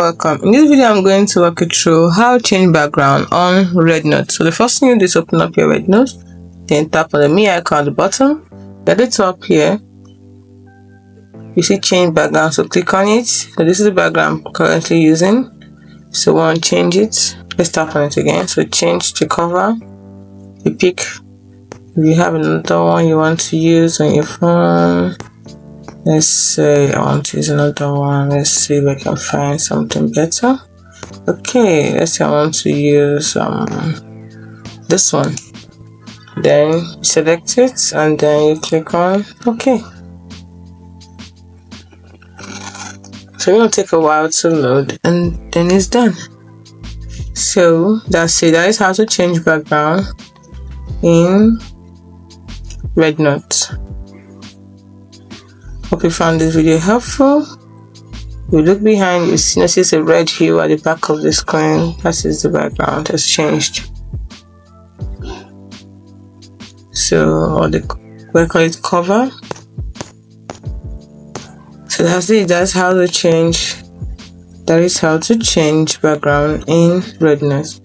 Welcome. In this video, I'm going to walk you through how to change background on Rednote. So the first thing you do is open up your Rednote, then tap on the me icon at the bottom. At the top here, you see change background, so click on it. So this is the background I'm currently using. So we want to change it. Let's tap on it again. So change to cover. You pick if you have another one you want to use on your phone. Let's say I want to use another one. Let's see if I can find something better. Okay, let's say I want to use this one. Then you select it and then you click on OK. So it will take a while to load and then it's done. So that's it. That is how to change background in Rednote. Hope you found this video helpful. You look behind, you notice a red hue at the back of the screen. That is the background has changed. So, or we call it cover. So that's it. That's how to change. That is how to change background in Rednote.